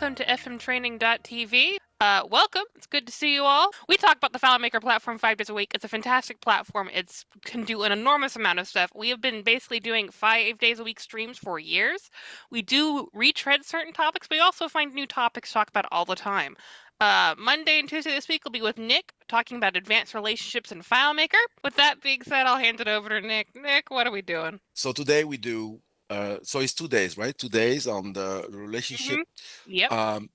welcome to fmtraining.tv. Welcome. It's good to see you all. We talk about the FileMaker platform 5 days a week. It's a fantastic platform. It can do an enormous amount of stuff. We have been basically doing 5 days a week streams for years. We do retread certain topics, but we also find new topics to talk about all the time. Monday and Tuesday this week will be with Nick, talking about advanced relationships in FileMaker. With that being said, I'll hand it over to Nick. Nick, what are we doing? So today we do, so it's 2 days, right? 2 days on the relationship, Yep.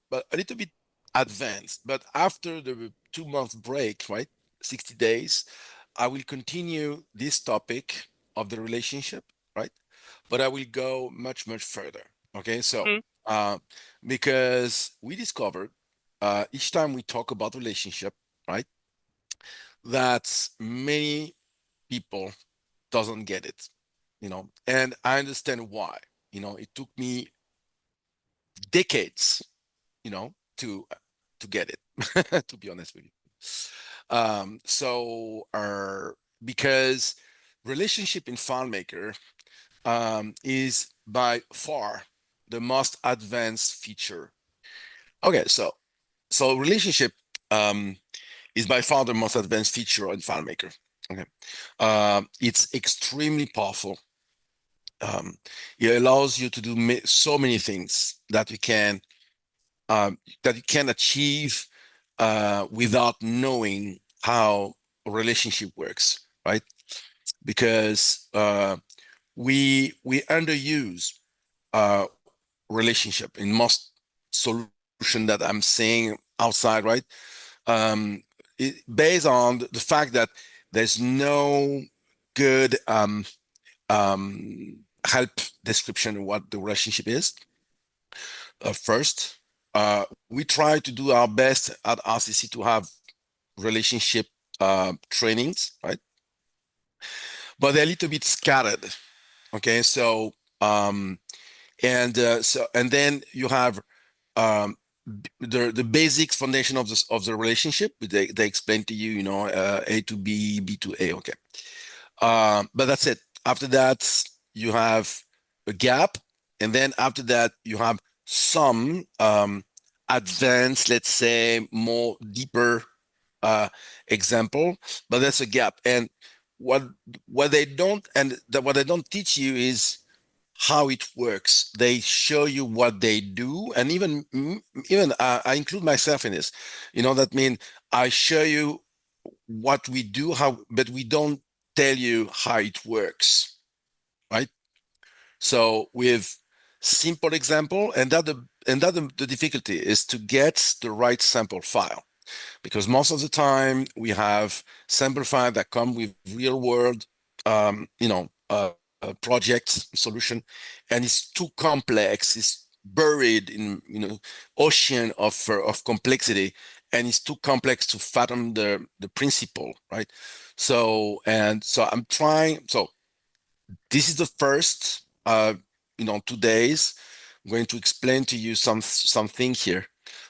but a little bit advanced. But after the 2 month break, right? 60 days, I will continue this topic of the relationship, right? But I will go much, much further. Okay. So, because we discovered each time we talk about relationship, right, that many people doesn't get it, and I understand why. It took me decades, to get it, to be honest with you. Because relationship in FileMaker is by far the most advanced feature. Okay, so relationship is by far the most advanced feature in FileMaker. Okay, it's extremely powerful. It allows you to do so many things that you can achieve without knowing how a relationship works, right? Because we underuse relationship in most solution that I'm seeing outside, right? Based on the fact that there's no good help description of what the relationship is. First, we try to do our best at RCC to have relationship trainings, right? But they're a little bit scattered. Okay, so and then you have the basics foundation of the relationship. They explain to you, A to B, B to A. Okay, but that's it. After that, you have a gap, and then after that, you have some advanced, let's say, more deeper example, but that's a gap. And what they don't teach you is how it works. They show you what they do, and even I include myself in this. That means I show you what we do, but we don't tell you how it works, right? So with simple example, and that the difficulty is to get the right sample file, because most of the time we have sample file that come with real world, project solution, and it's too complex. It's buried in ocean of complexity, and it's too complex to fathom the principle, right? So I'm trying. So this is the first 2 days. I'm going to explain to you something here.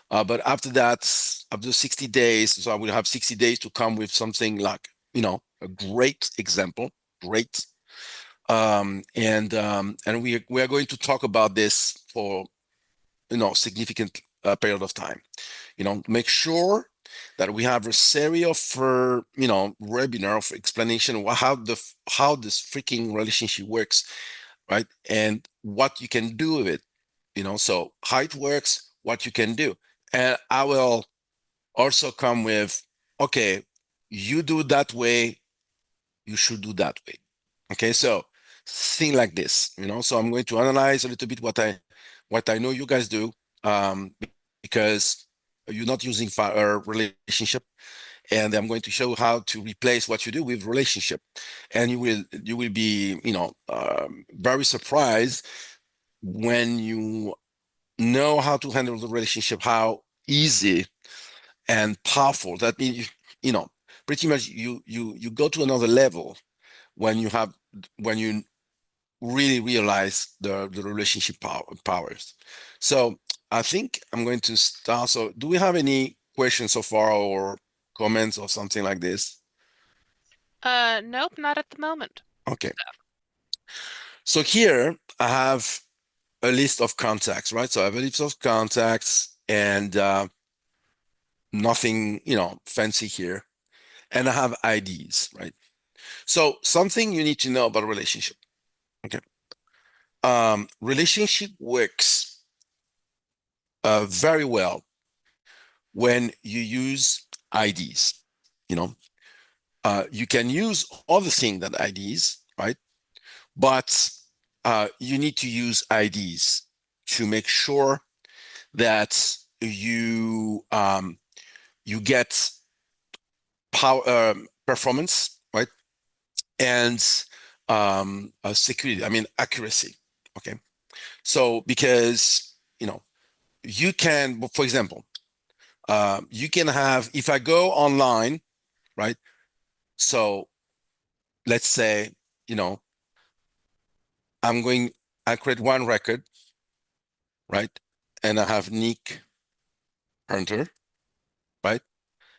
But after that, after 60 days, so I will have 60 days to come with something like, a great example, great. And we are going to talk about this for, significant period of time, make sure that we have a series of, webinar of explanation of how this freaking relationship works, right? And what you can do with it, so how it works, what you can do. And I will also come with, okay, you do that way, you should do that way. Okay, so thing like this, so I'm going to analyze a little bit what I know you guys do, because you're not using relationship, and I'm going to show how to replace what you do with relationship, and you will be very surprised when you know how to handle the relationship, how easy and powerful that means. Pretty much you go to another level when you really realize the relationship powers. So I think I'm going to start. So do we have any questions so far, or comments or something like this? Nope, not at the moment. Okay. So here I have a list of contacts, right? So I have a list of contacts, and nothing, fancy here. And I have IDs, right? So something you need to know about relationship. Okay. Relationship works very well when you use IDs. You can use other things than IDs, right? But you need to use IDs to make sure that you get power performance, right? And security. I mean accuracy. Okay. So because you can, for example, you can have, if I go online, right? So let's say, I create one record, right? And I have Nick Hunter, right?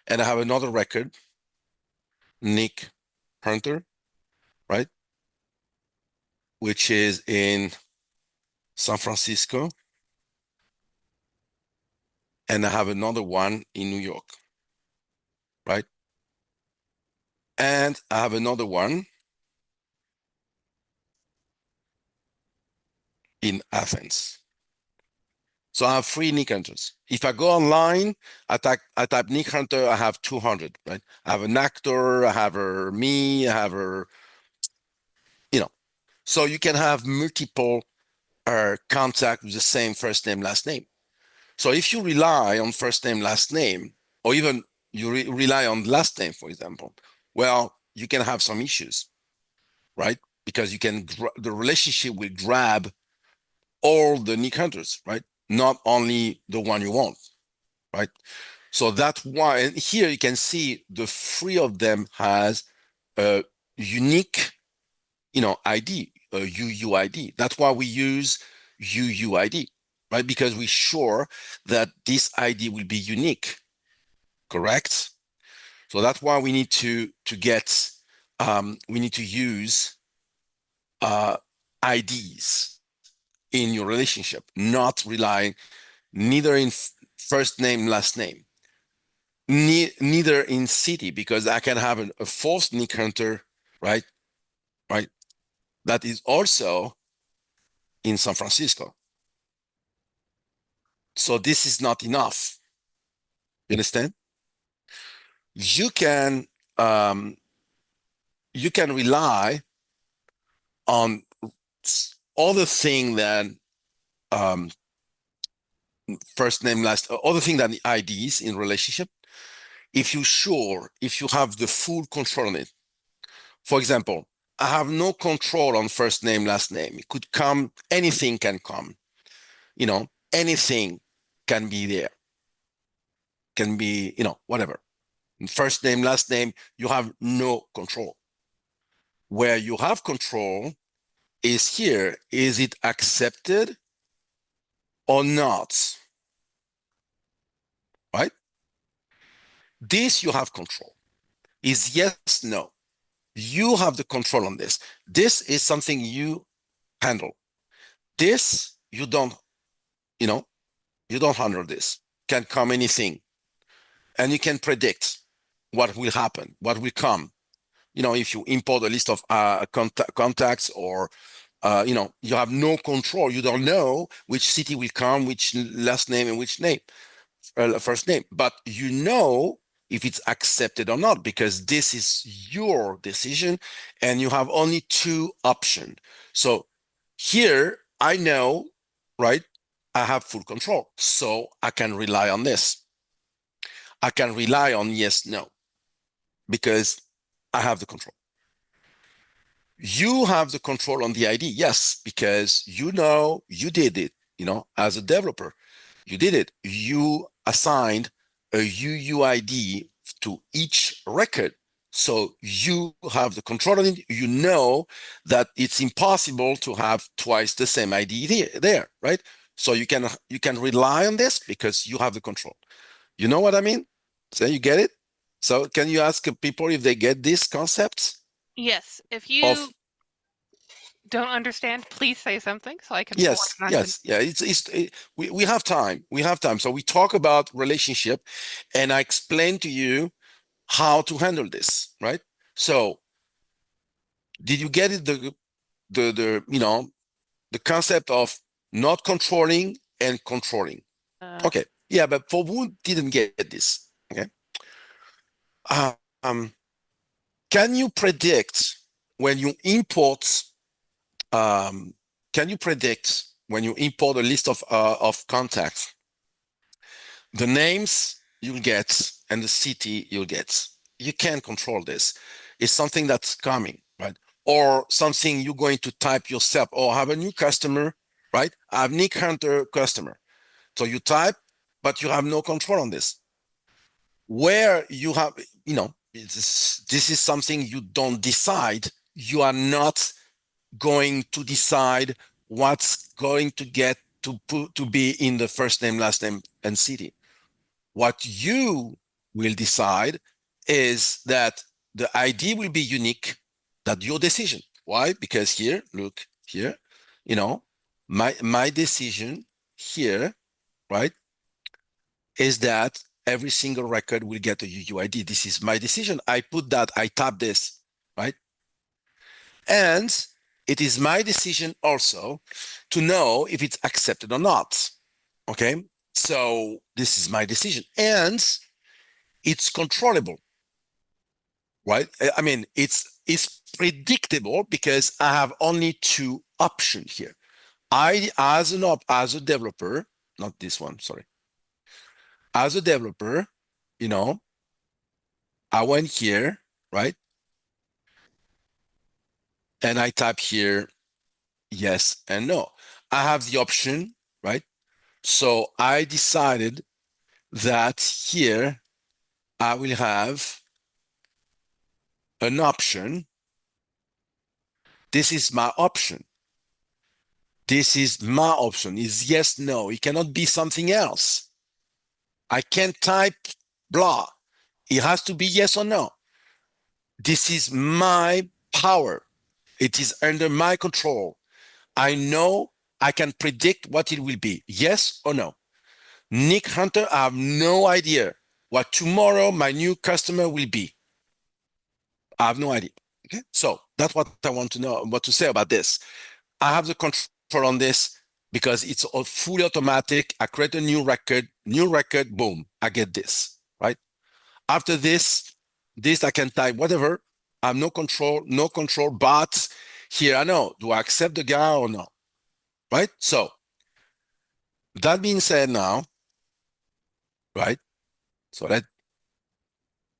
And I have another record, Nick Hunter, right? Which is in San Francisco. And I have another one in New York, right? And I have another one in Athens. So I have 3 Nick Hunters. If I go online, I type Nick Hunter, I have 200, right? I have an actor, I have me, I have so you can have multiple contact with the same first name, last name. So if you rely on first name, last name, or even you rely on last name, for example, well, you can have some issues, right? Because the relationship will grab all the Nick Hunters, right? Not only the one you want, right? So that's why, and here you can see the 3 of them has a unique, ID, a UUID. That's why we use UUID, right? Because we're sure that this ID will be unique, correct? So that's why we need to use IDs in your relationship, not relying neither in first name, last name, neither in city, because I can have a false Nick Hunter, right? Right. That is also in San Francisco. So this is not enough. You understand? You can rely on other thing than first name, last, other thing than the IDs in relationship. If you have the full control on it. For example, I have no control on first name, last name. It could come, anything can come, anything can be there, can be, whatever. First name, last name, you have no control. Where you have control is here. Is it accepted or not? Right? This you have control. Is yes, no. You have the control on this. This is something you handle. This, you don't handle this. Can come anything. And you can predict what will happen, what will come. If you import a list of contacts, or you have no control. You don't know which city will come, which last name and which name, first name. But you know if it's accepted or not, because this is your decision and you have only 2 options. So here I know, right? I have full control. So I can rely on this. I can rely on yes, no, because I have the control. You have the control on the ID, yes, because you did it, as a developer, you did it. You assigned a UUID to each record. So you have the control on it. You know that it's impossible to have twice the same ID there, right? So you can rely on this because you have the control. You know what I mean? So you get it? So can you ask people if they get this concept Yes. If of you don't understand, please say something so I can forward Yes, it on to. yes, yeah. We have time. We have time. So we talk about relationship, and I explain to you how to handle this, right? So did you get it? The concept of not controlling and controlling. Okay. Yeah, but for who didn't get this, okay? Um, can you predict when you import? Can you predict when you import a list of contacts, the names you'll get and the city you'll get? You can't control this. It's something that's coming, right? Or something you're going to type yourself. Or I have a new customer, right? I have Nick Hunter customer. So you type, but you have no control on this. Where you have, this is something you don't decide. You are not going to decide what's going to get to be in the first name, last name, and city. What you will decide is that the ID will be unique. That's your decision. Why? Because here, look here, my decision here, right, is that every single record will get a UUID. This is my decision. I put that, I tap this, right? And it is my decision also to know if it's accepted or not. Okay. So this is my decision. And it's controllable, right? I mean, it's predictable because I have only two options here. I, as a developer, not this one, sorry. As a developer, I went here, right? And I type here yes and no. I have the option, right? So I decided that here I will have an option. This is my option. This is my option. Is yes, no. It cannot be something else. I can't type blah. It has to be yes or no. This is my power. It is under my control. I know I can predict what it will be, yes or no. Nick Hunter, I have no idea what tomorrow my new customer will be. I have no idea. Okay, so that's what I want to know, what to say about this. I have the control on this because it's all fully automatic. I create a new record, boom, I get this, right? After this I can type whatever. I have no control, but here I know, do I accept the guy or no, right? So that being said now, right? So let's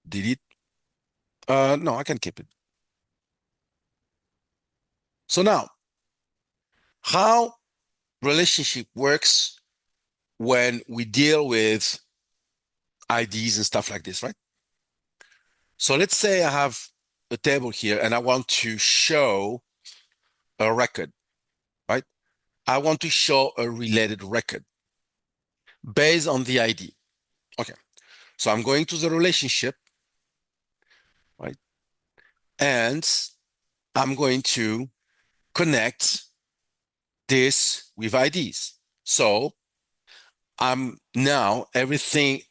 delete. No, I can keep it. So now, how relationship works when we deal with IDs and stuff like this, right? So let's say I have a table here and I want to show a record, right? I want to show a related record based on the ID. Okay, so I'm going to the relationship, right? And I'm going to connect this with IDs. So I'm now everything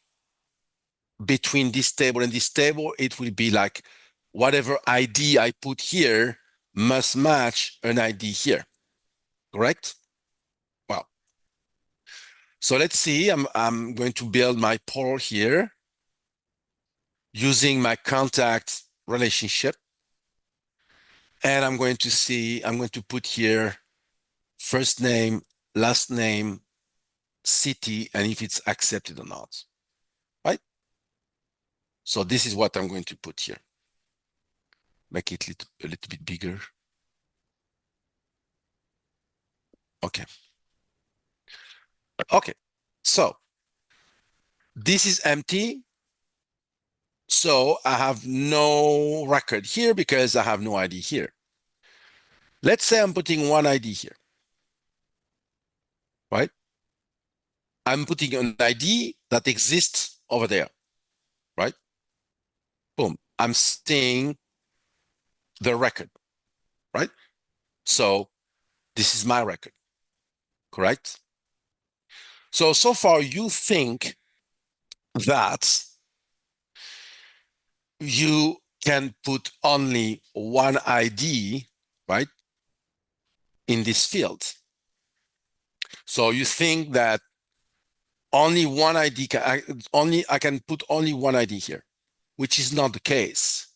between this table and this table, it will be like whatever ID I put here must match an ID here, correct? Well, so let's see, I'm going to build my portal here using my contact relationship. And I'm going to put here first name, last name, city, and if it's accepted or not, right? So this is what I'm going to put here. Make it a little bit bigger. Okay. Okay. So this is empty. So I have no record here because I have no ID here. Let's say I'm putting one ID here, right? I'm putting an ID that exists over there, right? Boom. I'm seeing the record, right? So this is my record, correct? So far you think that you can put only one ID, right, in this field. So you think that only one ID I can put only one ID here, which is not the case.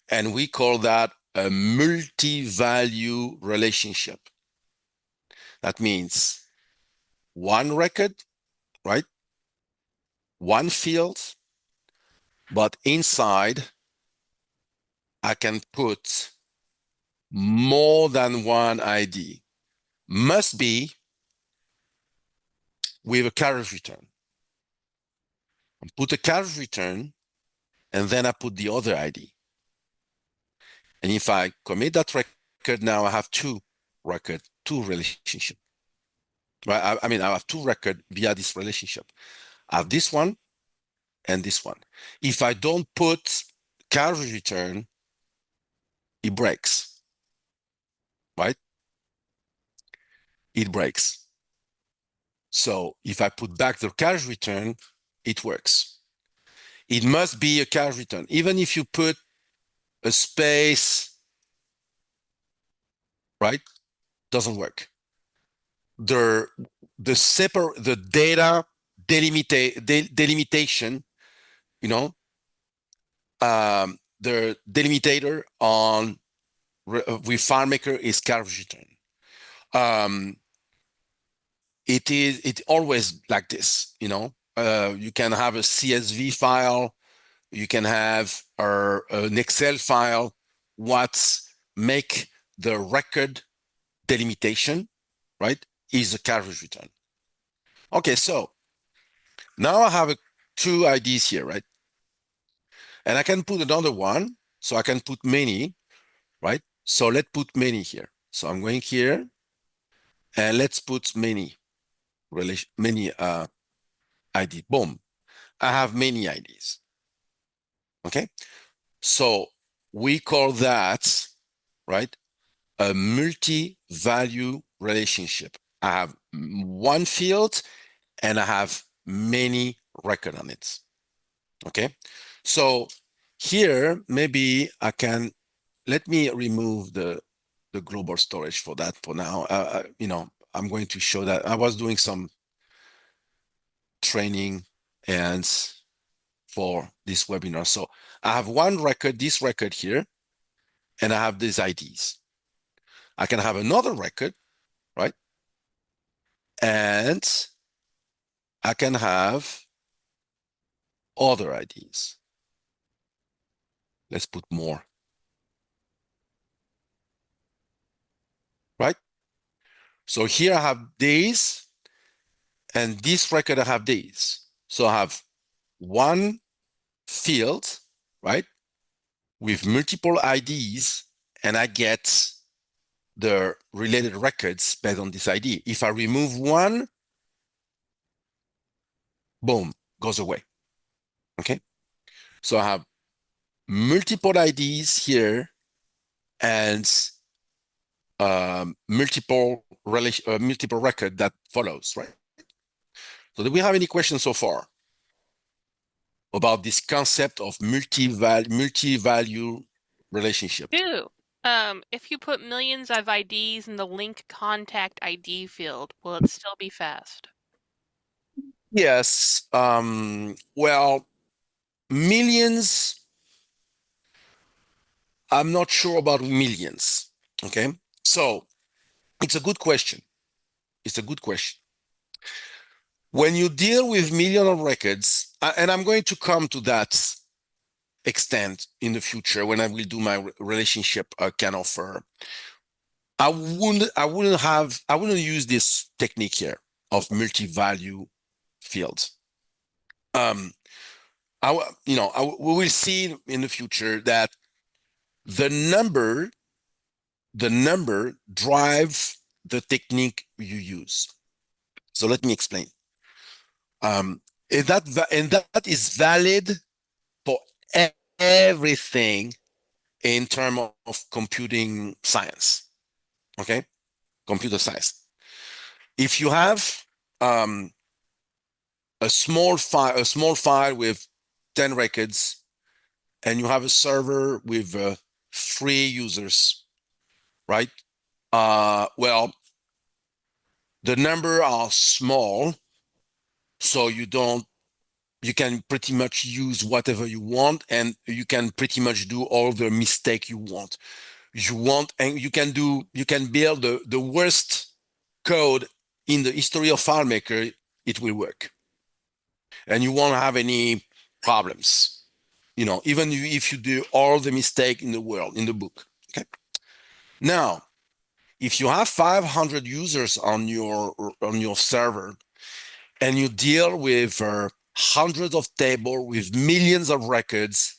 And we call that a multi-value relationship. That means one record, right? One field, but inside I can put more than one ID. Must be with a Claris return. I put a Claris return, and then I put the other ID. And if I commit that record, now I have two relationship. Right? I mean, I have two records via this relationship. I have this one and this one. If I don't put Claris return, it breaks, right? It breaks. So if I put back the Claris return, it works. It must be a Claris return. Even if you put a space, right, doesn't work. The data delimitation, you know, the delimitator on with FileMaker is Claris return. It always like this, you know. You can have a CSV file, you can have an Excel file. What make the record delimitation, right, is a Claris return. Okay, so now I have two IDs here, right? And I can put another one, so I can put many, right? So let's put many here. So I'm going here, and let's put many ID. Boom, I have many IDs. Okay, so we call that, right, a multi-value relationship. I have one field and I have many records on it. Okay, so here maybe I can, let me remove the global storage for that for now. You know, I'm going to show that I was doing some training and for this webinar. So I have one record, this record here, and I have these IDs. I can have another record, right? And I can have other IDs. Let's put more, right? So here I have these, and this record I have these. So I have one field, right, with multiple IDs, and I get the related records based on this ID. If I remove one, boom, goes away. Okay, so I have multiple IDs here and multiple record that follows, right? So do we have any questions so far about this concept of multi-value relationship? Do. If you put millions of IDs in the link contact ID field, will it still be fast? Yes. Well, millions, I'm not sure about millions. Okay. So it's a good question. It's a good question. When you deal with millions of records, and I'm going to come to that extent in the future when I will do my relationship kind of I wouldn't use this technique here of multi-value fields. We will see in the future that the number drives the technique you use. So let me explain. And that is valid for everything in terms of computing science. Okay, computer size. If you have a small file with 10 records, and you have a server with 3 users, right? Well, the number are small, so you can pretty much use whatever you want, and you can pretty much do all the mistake you want. And you can build the worst code in the history of FileMaker, it will work. And you won't have any problems, even if you do all the mistake in the world, in the book. Okay. Now, if you have 500 users on your server, and you deal with hundreds of tables with millions of records,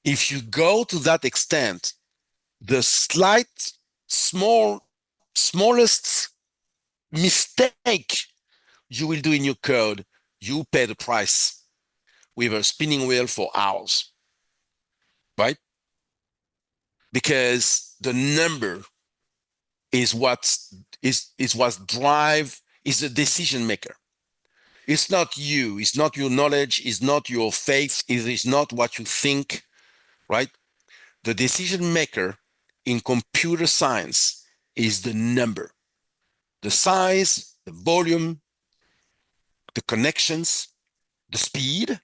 if you go to that extent, the smallest mistake you will do in your code, you pay the price with a spinning wheel for hours, right? Because the number is is the decision maker. It's not you, it's not your knowledge, it's not your faith, it is not what you think, right? The decision maker in computer science is the number, the size, the volume, the connections, the speed,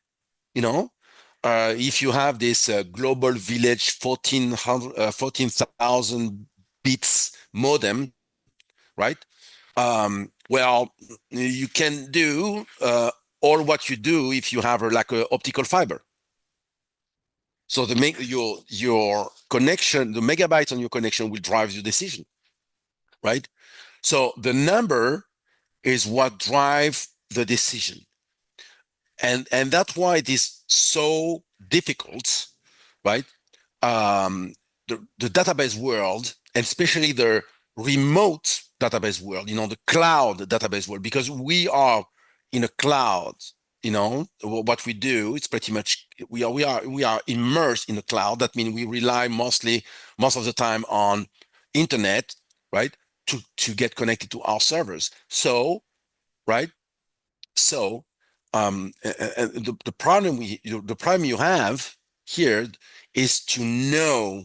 if you have this global village 14,000 bits modem, right? Well, you can do all what you do if you have like a optical fiber. So your connection, the megabytes on your connection will drive your decision, right? So the number is what drives the decision. And that's why it is so difficult, right? The database world, and especially the remote database world, the cloud database world, because we are in a cloud, what we do, it's pretty much, we are immersed in the cloud. That means we rely most of the time on internet, right? To get connected to our servers. So, right? So, the problem you have here is to know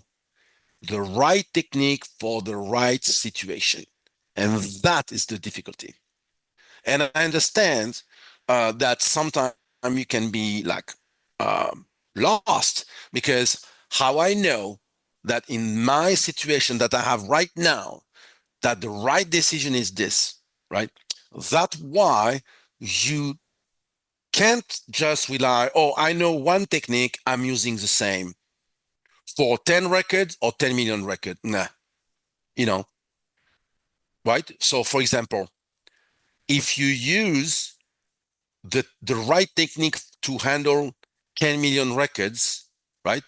the right technique for the right situation, and that is the difficulty. And I understand that sometimes you can be like lost, because how I know that in my situation that I have right now, that the right decision is this, right? That's why you can't just rely, oh, I know one technique, I'm using the same for 10 records or 10 million records. Nah, right? So for example, if you use the right technique to handle 10 million records, right?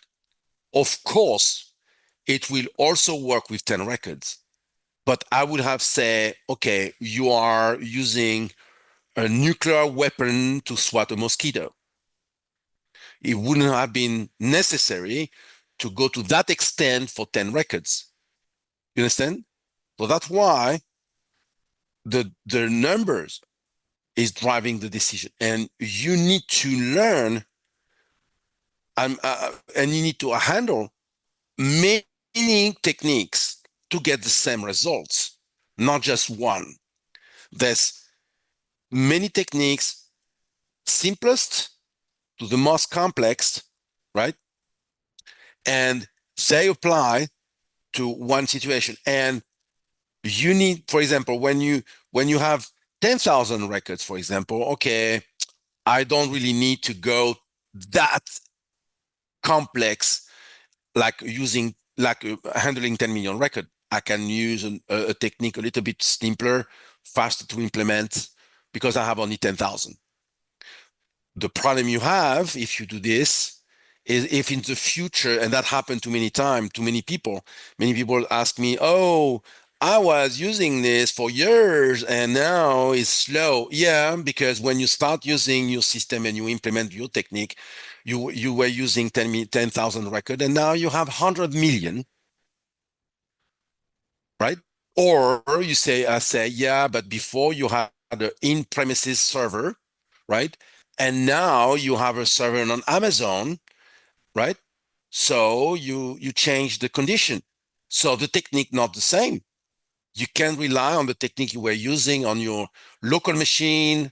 Of course, it will also work with 10 records. But I would have said, okay, you are using a nuclear weapon to swat a mosquito. It wouldn't have been necessary to go to that extent for 10 records. You understand? So that's why the numbers is driving the decision. And you need to learn and you need to handle many techniques to get the same results, not just one. There's many techniques, simplest to the most complex, right? And they apply to one situation. And you need, for example, when you have 10,000 records, for example, okay, I don't really need to go that complex, like handling 10 million record. I can use a technique a little bit simpler, faster to implement, because I have only 10,000. The problem you have if you do this is if in the future, and that happened to many people ask me, oh, I was using this for years and now it's slow. Yeah, because when you start using your system and you implement your technique, you were using 10,000 record, and now you have 100 million, right? Or you say, yeah, but before you had an in-premises server, right? And now you have a server on Amazon, right? So you change the condition. So the technique not the same. You can rely on the technique you were using on your local machine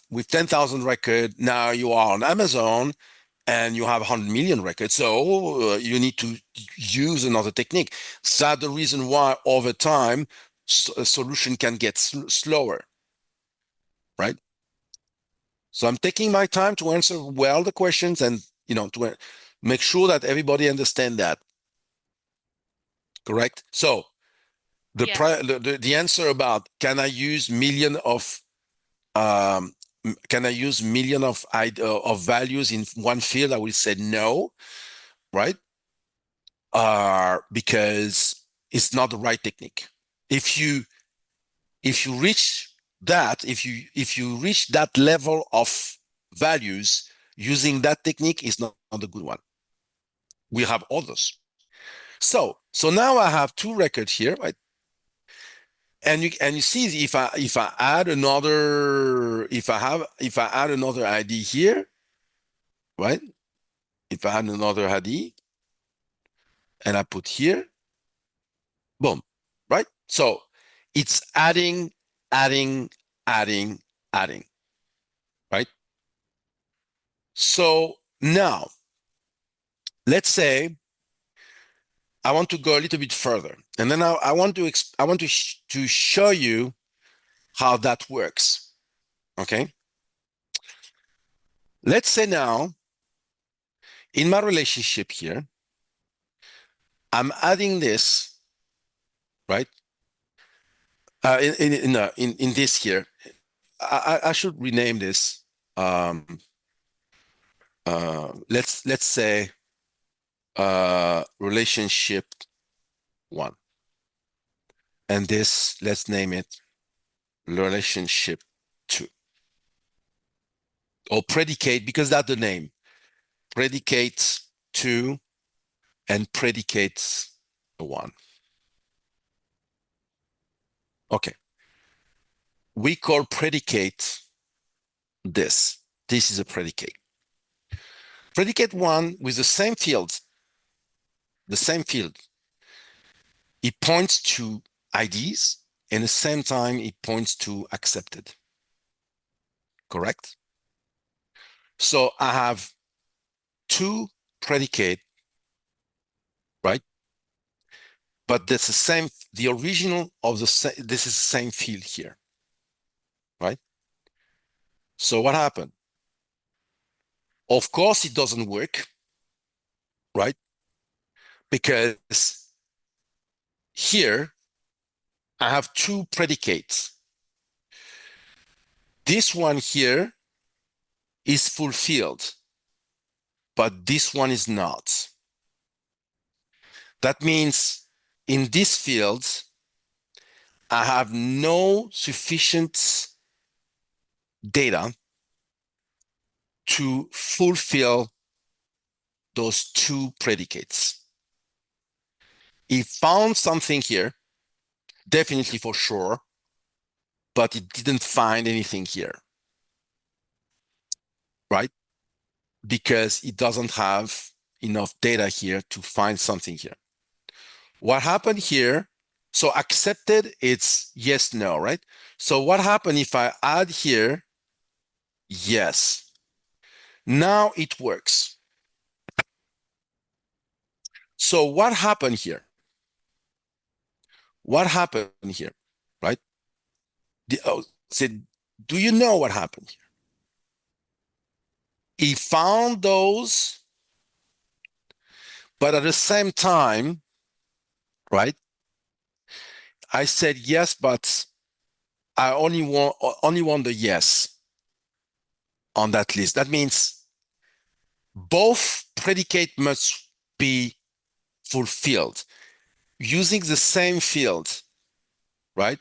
with 10,000 records. Now you are on Amazon and you have 100 million records. So you need to use another technique. That's the reason why over time, a solution can get slower, right? So I'm taking my time to answer well the questions and, to make sure that everybody understand that. Correct? So Yes. the answer about can I use million of um, of values in one field? I will say no, right? Because it's not the right technique. If you reach that, if you reach that level of values using that technique, is not a good one. We have others. So now I have two records here, right? And you see if I add another ID here, right? If I add another ID and I put here, boom, right? So it's adding, adding, adding, adding, right? So now let's say I want to go a little bit further, and then I want to show you how that works. Okay. Let's say now in my relationship here, I'm adding this, right? In this here, I should rename this. Let's say relationship one, and this let's name it relationship two, or predicate, because that's the name. Predicates two and predicates one. Okay. We call predicate this. This is a predicate. Predicate one with the same field. It points to IDs, and at the same time, it points to accepted. Correct? So I have two predicate, right? But that's the original of this is the same field here, right? So what happened? Of course, it doesn't work, right? Because here I have two predicates. This one here is fulfilled, but this one is not. That means in this field, I have no sufficient data to fulfill those two predicates. It found something here, definitely for sure, but it didn't find anything here, right? Because it doesn't have enough data here to find something here. What happened here? So accepted, it's yes, no, right? So what happened if I add here, yes. Now it works. So what happened here? What happened here, right? Said, do you know what happened here? He found those, but at the same time, right? I said yes, but I only want the yes on that list. That means both predicate must be fulfilled using the same field, right?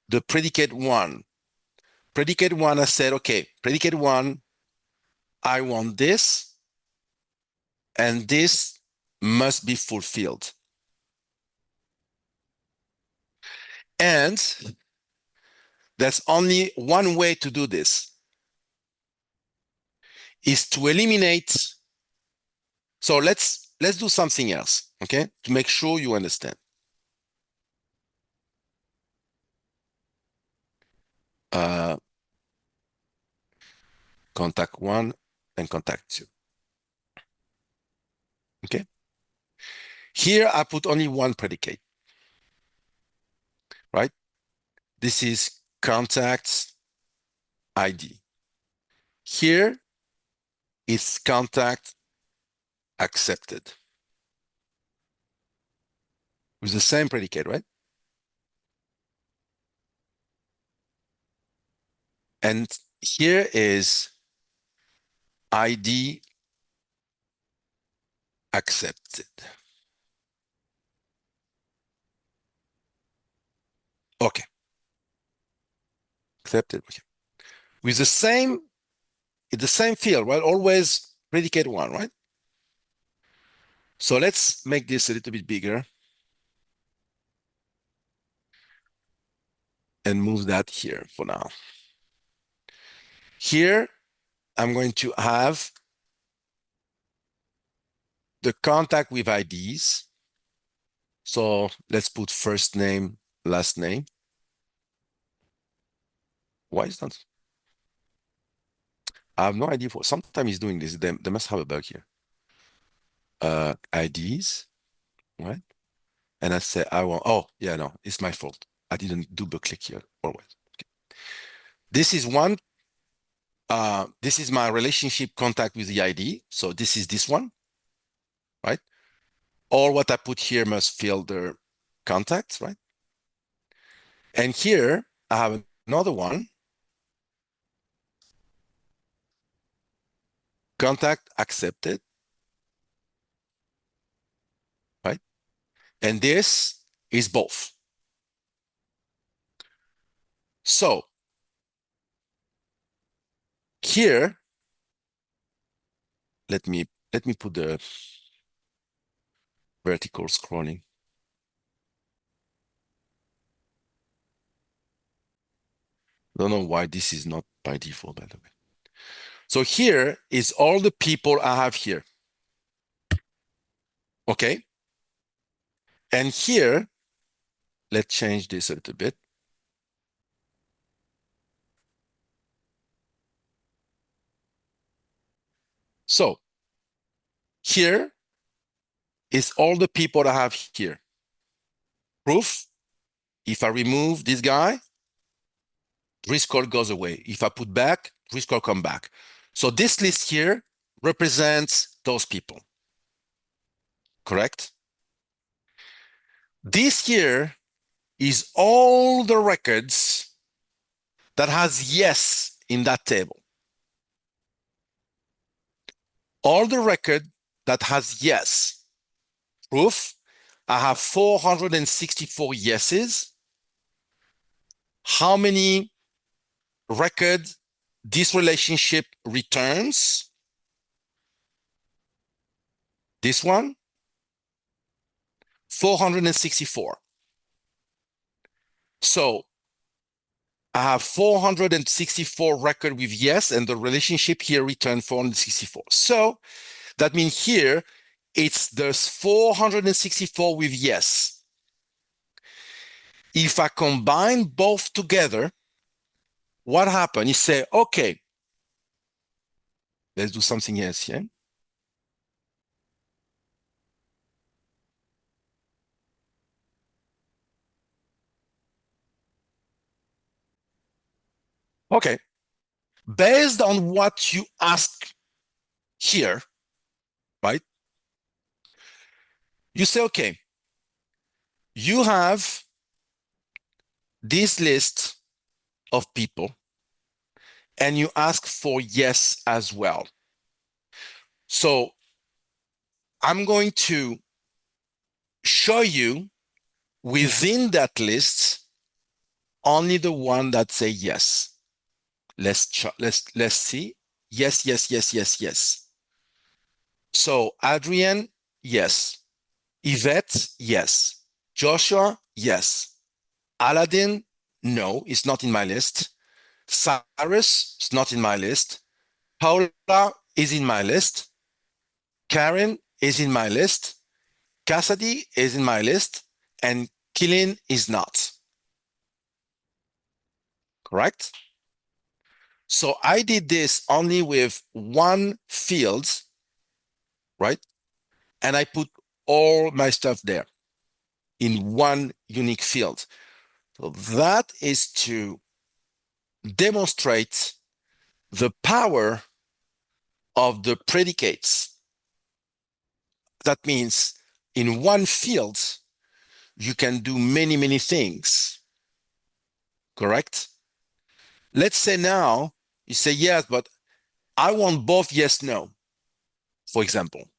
The predicate one. Predicate one, I said, okay, predicate one, I want this, and this must be fulfilled. And there's only one way to do this, is to eliminate. So let's do something else, okay? To make sure you understand. Contact 1 and contact 2. Okay. Here I put only one predicate, right? This is contact ID. Here is contact accepted with the same predicate, right? And here is ID accepted. Okay. Accepted. Okay. With the same field, right? Always predicate 1, right? So let's make this a little bit bigger and move that here for now. Here, I'm going to have the contact with IDs. So let's put first name, last name. Why is that? I have no idea. Sometimes he's doing this. They must have a bug here. IDs, right? And I say I want, oh, yeah, no, it's my fault. I didn't double click here always. Okay. This is one. This is my relationship contact with the ID. So this is this one, right? All what I put here must fill the contacts, right? And here I have another one. Contact accepted, right? And this is both. So here, let me put the vertical scrolling. Don't know why this is not by default, by the way. So here is all the people I have here. Okay. And here, let's change this a little bit. So here is all the people I have here. Proof, if I remove this guy, rescroll goes away. If I put back, rescroll come back. So this list here represents those people. Correct? This here is all the records that has yes in that table. All the record that has yes. Proof, I have 464 yeses. How many records this relationship returns? This one, 464. So I have 464 record with yes, and the relationship here returned 464. So that means here, it's there's 464 with yes. If I combine both together, what happened? You say, okay, let's do something else here. Okay. Based on what you ask here, right? You say, okay, you have this list of people and you ask for yes as well. So I'm going to show you within that list only the one that say yes. Let's see. Yes, yes, yes, yes, yes. So Adrian, yes. Yvette, yes. Joshua, yes. Aladdin, no, it's not in my list. Cyrus is not in my list. Paula is in my list. Karen is in my list. Cassidy is in my list. And Killian is not. Correct? So I did this only with one field, right? And I put all my stuff there in one unique field. So that is to demonstrate the power of the predicates. That means in one field, you can do many, many things. Correct? Let's say now you say yes, but I want both yes, no. For example,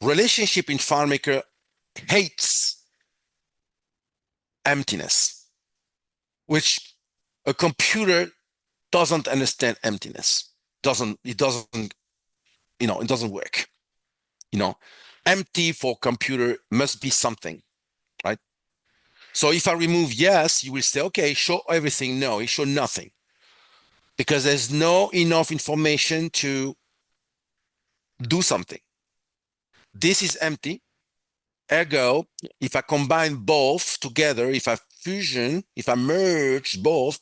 relationship in FileMaker hates emptiness, which a computer doesn't understand emptiness. It doesn't, it doesn't work. Empty for computer must be something, right? So if I remove yes, you will say, okay, show everything. No, it show nothing because there's no enough information to do something. This is empty. Ergo, if I combine both together, if I fusion, if I merge both,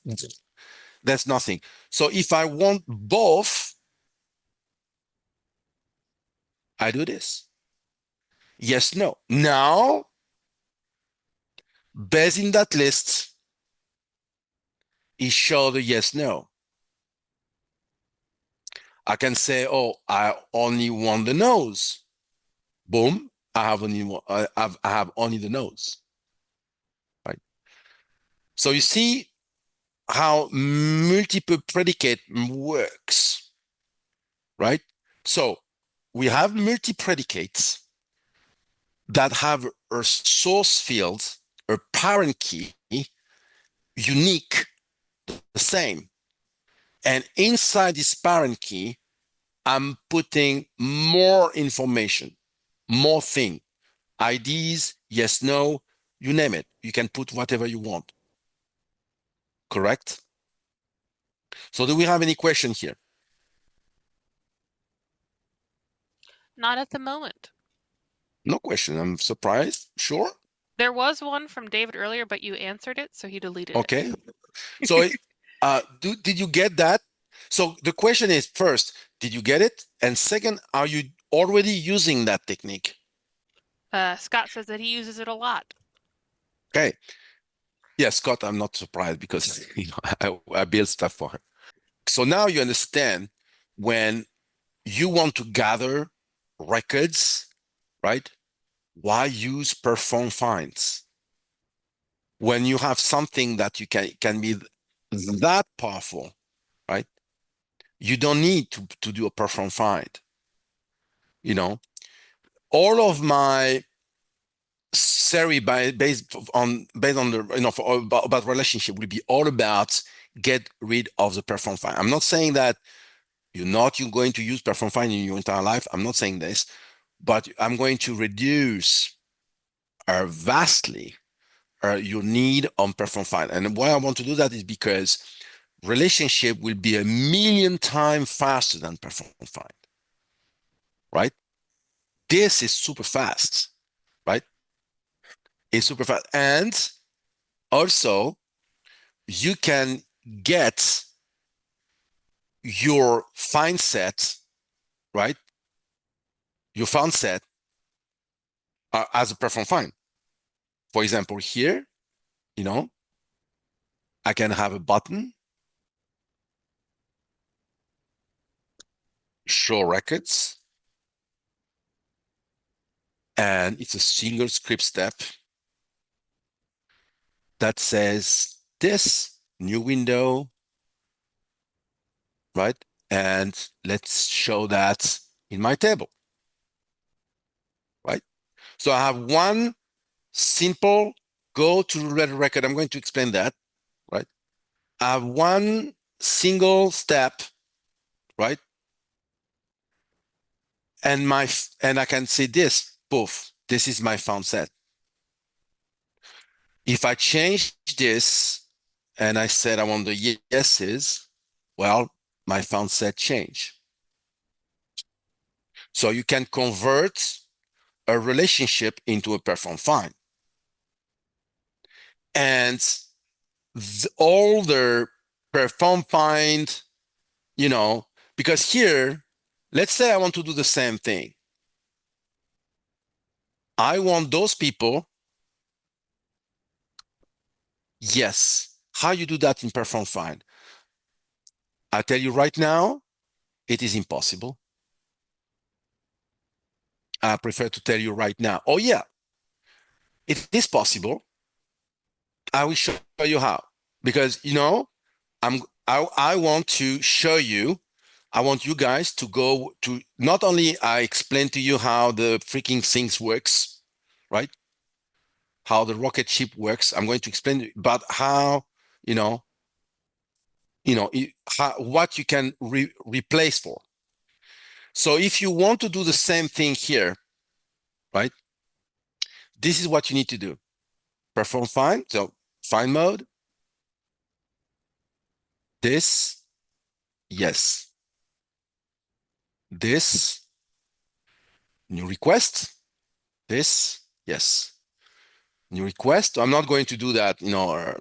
that's nothing. So if I want both, I do this. Yes, no. Now, based in that list, it show the yes, no. I can say, oh, I only want the no's. Boom, I have only the no's. Right. So you see how multiple predicate works, right? So we have multi-predicates that have a source field, a parent key, unique, the same. And inside this parent key, I'm putting more information, more thing, IDs, yes, no, you name it. You can put whatever you want. Correct? So do we have any question here? Not at the moment. No question. I'm surprised. Sure. There was one from David earlier, but you answered it, so he deleted it. Okay. So did you get that? So the question is, first, did you get it? And second, are you already using that technique? Scott says that he uses it a lot. Okay. Yeah, Scott, I'm not surprised because I build stuff for her. So now you understand when you want to gather records, right? Why use perform finds? When you have something that you can be that powerful, right? You don't need to do a perform find. All of my series based on the about relationship will be all about get rid of the perform find. I'm not saying that you're going to use perform find in your entire life. I'm not saying this, but I'm going to reduce vastly your need on perform find. And why I want to do that is because relationship will be 1,000,000 times faster than perform find, right? This is super fast, right? It's super fast. And also, you can get your find set, right? Your found set as a perform find. For example, here, I can have a button, show records, and it's a single script step that says this new window, right? And let's show that in my table, right? So I have one simple go to record. I'm going to explain that, right? I have one single step, right? And I can say this, poof, this is my found set. If I change this and I said I want the yeses, well, my font set change. So you can convert a relationship into a perform find. And all the perform find, because here, let's say I want to do the same thing. I want those people. Yes. How you do that in perform find? I tell you right now, it is impossible. I prefer to tell you right now. Oh yeah, it is possible. I will show you how. Because I want to show you. I want you guys to go to not only I explain to you how the freaking things works, right? How the rocket ship works. I'm going to explain, but how what you can replace for. So if you want to do the same thing here, right? This is what you need to do. Perform find. So find mode. This, yes. This, new request. This, yes. New request. I'm not going to do that, new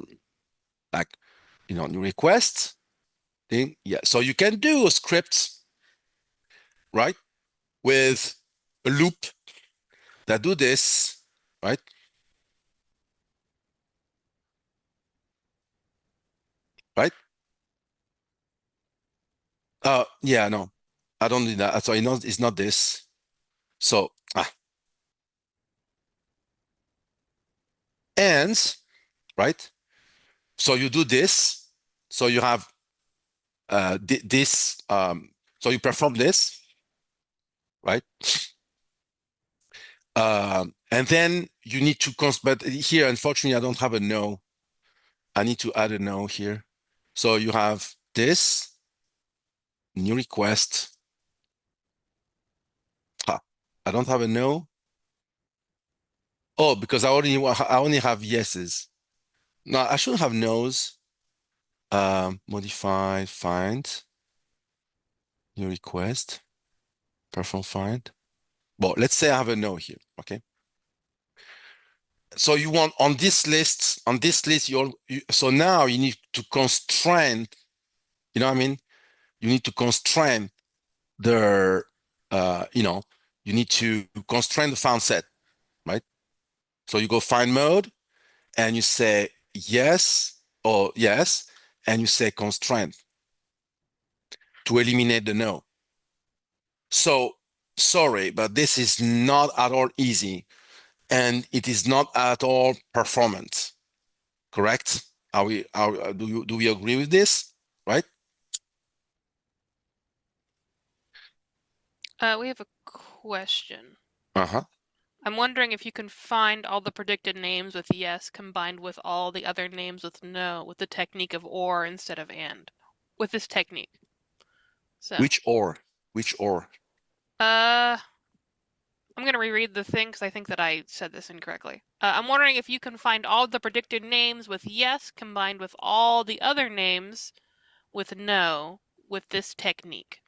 request thing. Yeah. So you can do a script, right? With a loop that do this, right? Right? Yeah, no, I don't do that. So it's not this. So, and, right? So you do this. So you have this. So you perform this, right? And then you need to, but here, unfortunately, I don't have a no. I need to add a no here. So you have this, new request. I don't have a no. Oh, because I only have yeses. No, I shouldn't have no's. Modify, find, new request, perform find. Well, let's say I have a no here, okay? So you want on this list, so now you need to constrain, you know what I mean? You need to constrain the, you need to constrain the found set, right? So you go find mode and you say yes or yes, and you say constraint to eliminate the no. So sorry, but this is not at all easy and it is not at all performant. Correct? Do we agree with this? Right? We have a question. Uh-huh. I'm wondering if you can find all the predicted names with yes combined with all the other names with no, with the technique of or instead of and, with this technique. So, Which or? Which or? I'm going to reread the thing because I think that I said this incorrectly. I'm wondering if you can find all the predicted names with yes combined with all the other names with no with this technique.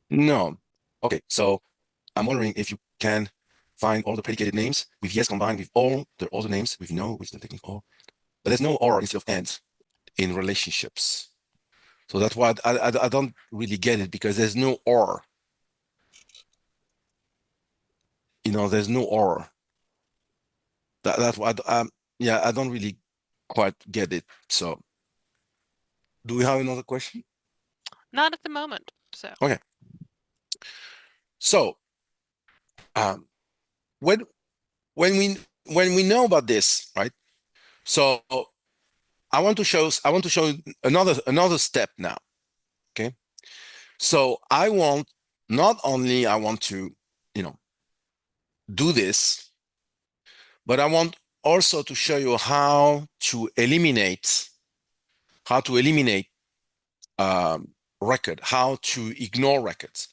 No. Okay, so I'm wondering if you can find all the predicated names with yes combined with all the other names with no, which is the technique or. But there's no or instead of and in relationships. So that's why I don't really get it because there's no or. There's no or. That's why yeah, I don't really quite get it. So do we have another question? Not at the moment. So, Okay. So um, when when we know about this, right? So I want to show another step now. Okay. So not only I want to, do this, but I want also to show you how to eliminate record, how to ignore records,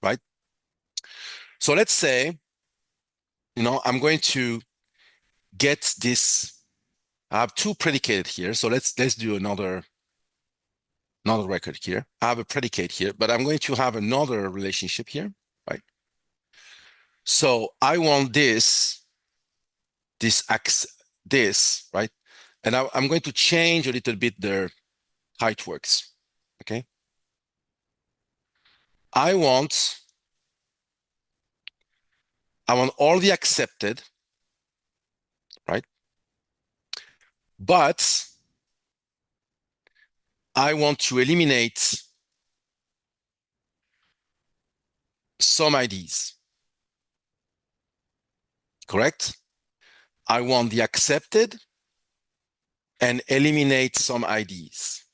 right? So let's say, I'm going to get this I have two predicated here. So let's do another record here. I have a predicate here, but I'm going to have another relationship here, right? So I want this, right? And I'm going to change a little bit how it works, okay? I want all the accepted, right? But I want to eliminate some IDs, correct? I want the accepted and eliminate some IDs.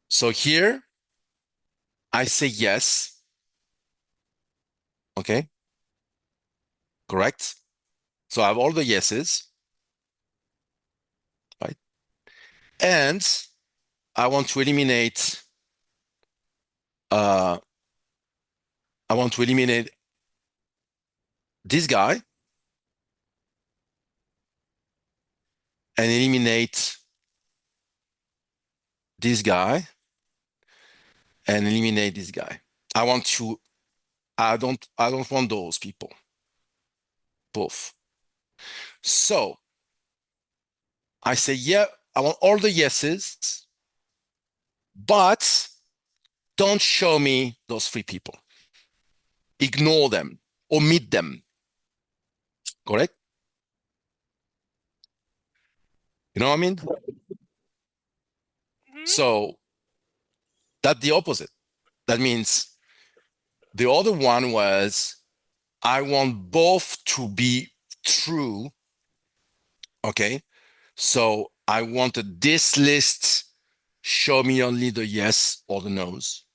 So here, I say yes, okay? Correct? So I have all the yeses, right? And I want to eliminate this guy and eliminate this guy and eliminate this guy. I don't want those people, both. So I say, yeah, I want all the yeses, but don't show me those three people. Ignore them, omit them, correct? You know what I mean? So that's the opposite. That means the other one was, I want both to be true, okay? So I wanted this list, show me only the yes or the no's.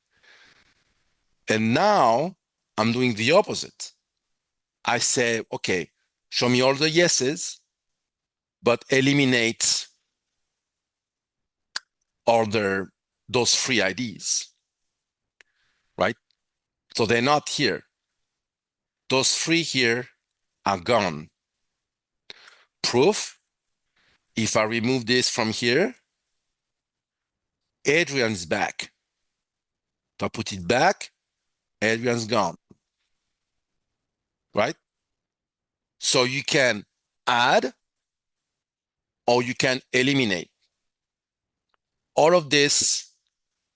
And now I'm doing the opposite. I say, okay, show me all the yeses, but eliminate those three IDs, right? So they're not here. Those three here are gone. Proof, if I remove this from here, Adrian is back. If I put it back, Adrian's gone, right? So you can add or you can eliminate all of this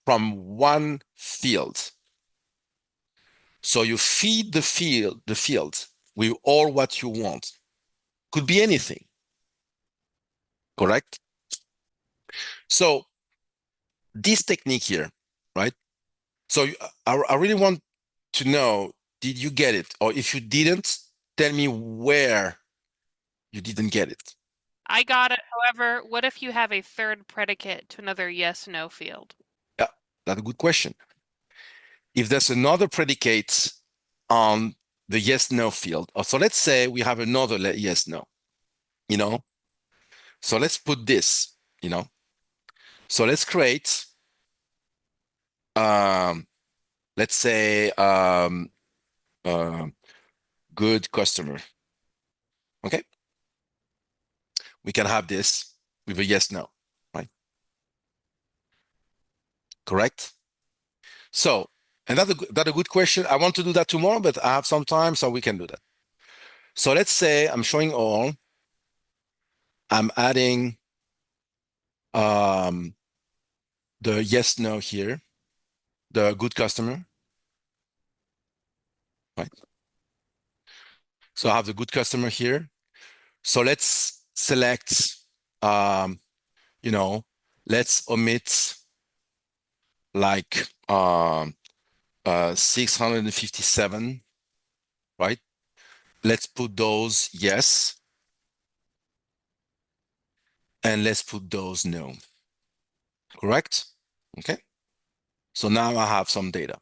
from one field. So you feed the field with all what you want. Could be anything, correct? So this technique here, right? So I really want to know, did you get it? Or if you didn't, tell me where you didn't get it. I got it. However, what if you have a third predicate to another yes/no field? Yeah, that's a good question. If there's another predicate on the yes/no field, so let's say we have another yes/no, you know? So let's put this, you know? So let's create, let's say, good customer, okay? We can have this with a yes/no, right? Correct? So, and that's a good question. I want to do that tomorrow, but I have some time, so we can do that. So let's say I'm showing all. I'm adding the yes/no here, the good customer, right? So I have the good customer here. So let's select, let's omit like 657, right? Let's put those yes, and let's put those no, correct? Okay. So now I have some data,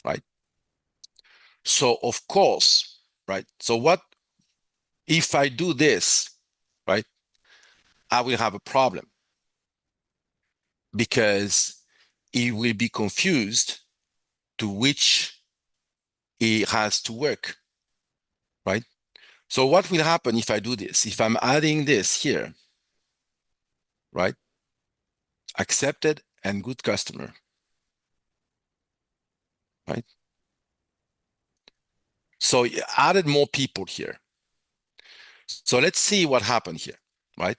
right? So of course, right? So what if I do this, right? I will have a problem because it will be confused to which it has to work. right? So what will happen if I do this? If I'm adding this here, right? Accepted and good customer, right? So you added more people here. So let's see what happened here, right?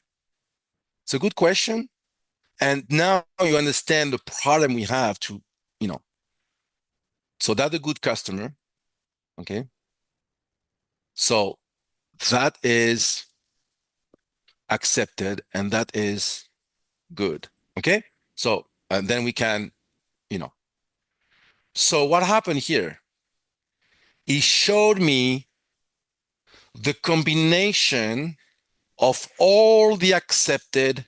It's a good question. And now you understand the problem we have to, so that's a good customer, okay? So that is accepted and that is good, okay? So, and then we can, so what happened here? He showed me the combination of all the accepted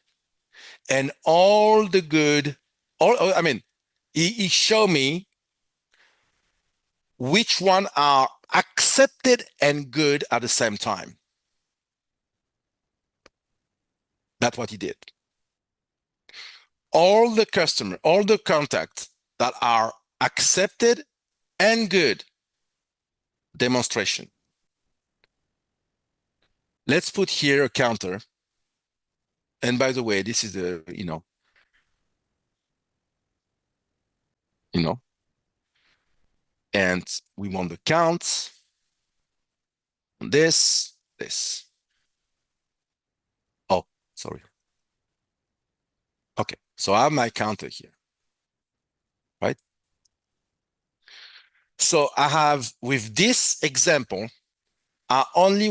and all the good, he showed me which one are accepted and good at the same time. That's what he did. All the customer, all the contacts that are accepted and good. Demonstration. Let's put here a counter. And by the way, this is the, and we want the counts. This. Oh, sorry. Okay, so I have my counter here, right? So I have, with this example, I only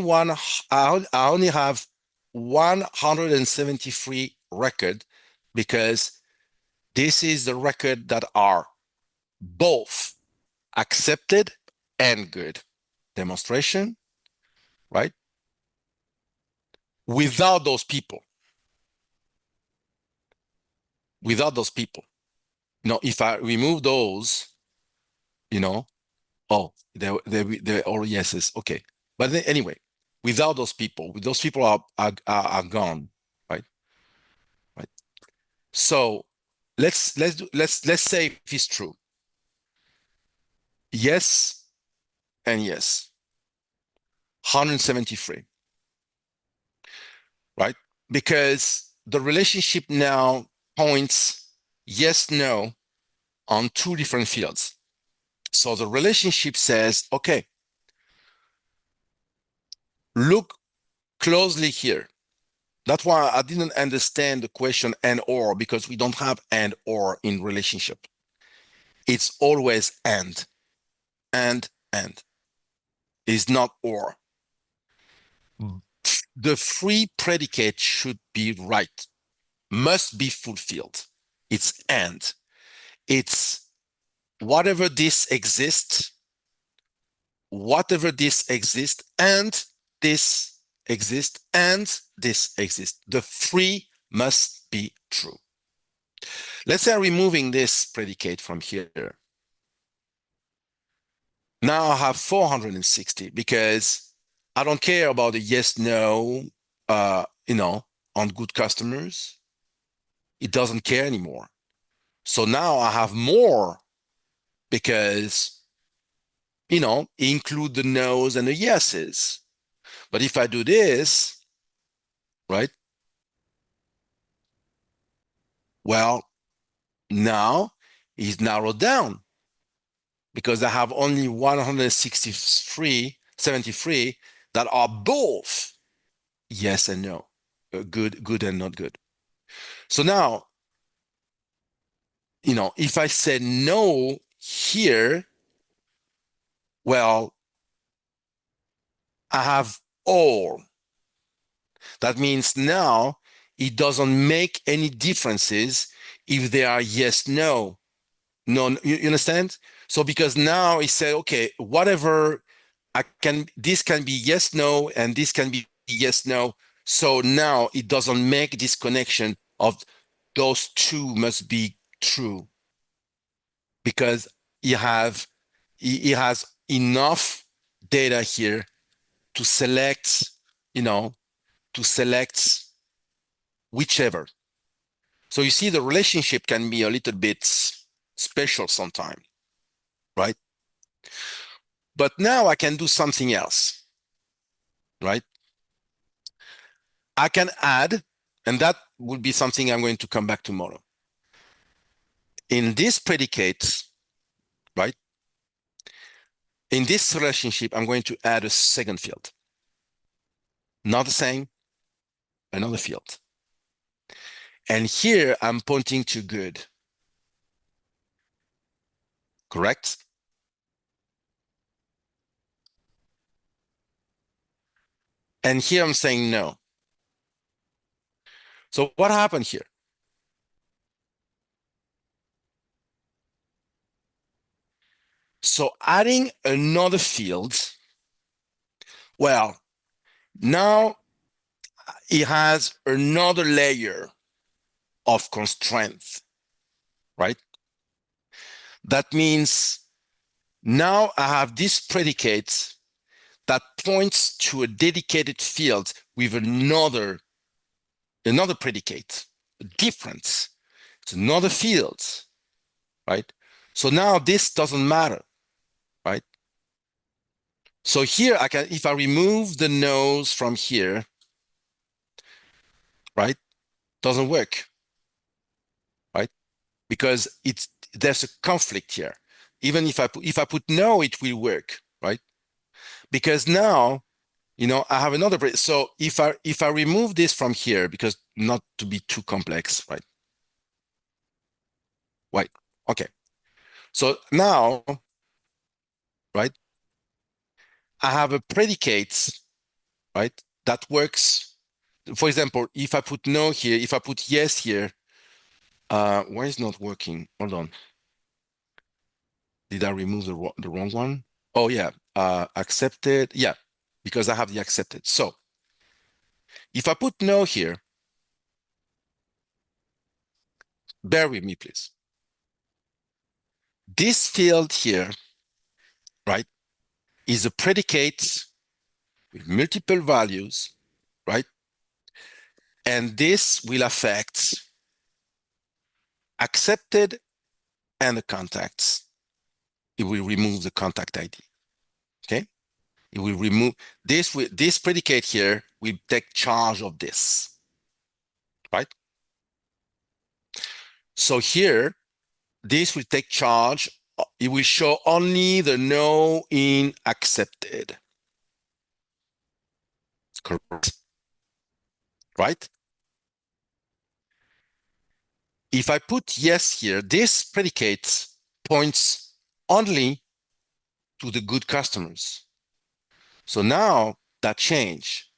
have 173 record because this is the record that are both accepted and good. Demonstration, right? Without those people. If I remove those, oh, they're all yeses. Okay. But then, anyway, without those people are gone, right? Right. So let's say if it's true. Yes and yes. 173. Right? Because the relationship now points yes, no on two different fields. So the relationship says, okay, look closely here. That's why I didn't understand the question and or, because we don't have and or in relationship. It's always and. Is not or. The free predicate should be right, must be fulfilled. It's and. It's whatever this exists, and this exists, and this exists. The three must be true. Let's say I'm removing this predicate from here. Now I have 460 because I don't care about the yes, no, on good customers. It doesn't care anymore. So now I have more because, include the no's and the yeses. But if I do this, right? Well, now it's narrowed down because I have only 73 that are both yes and no, good and not good. So now, if I said no here, well, I have all. That means now it doesn't make any differences if they are yes, no. No, you understand? So because now it said, okay, whatever this can be yes, no, and this can be yes, no. So now it doesn't make this connection of those two must be true because it has enough data here to select, whichever. So you see the relationship can be a little bit special sometimes, right? But now I can do something else. right? I can add, and that would be something I'm going to come back tomorrow. In this predicate, right? In this relationship, I'm going to add a second field. Not the same, another field. And here I'm pointing to good. Correct? And here I'm saying no. So what happened here? So adding another field, well, now it has another layer of constraint, right? That means now I have this predicate that points to a dedicated field with another predicate, a difference. It's another field, right? So now this doesn't matter, right? So here I can, if I remove the nose from here, right, doesn't work, right? Because there's a conflict here. Even if I put no, it will work, right? Because now, I have another. So if I remove this from here, because not to be too complex, right? Right. Okay. So now, right, I have a predicate, right, that works. For example, if I put no here, if I put yes here, why is not working? Hold on. Did I remove the wrong one? Oh yeah, accepted. Yeah, because I have the accepted. So if I put no here, bear with me, please. This field here, right, is a predicate with multiple values, right? And this will affect accepted and the contacts. It will remove the contact ID. Okay? It will remove this predicate here will take charge of this, right? So here, this will take charge. It will show only the no in accepted. Correct. Right? If I put yes here, this predicate points only to the good customers. So now that change,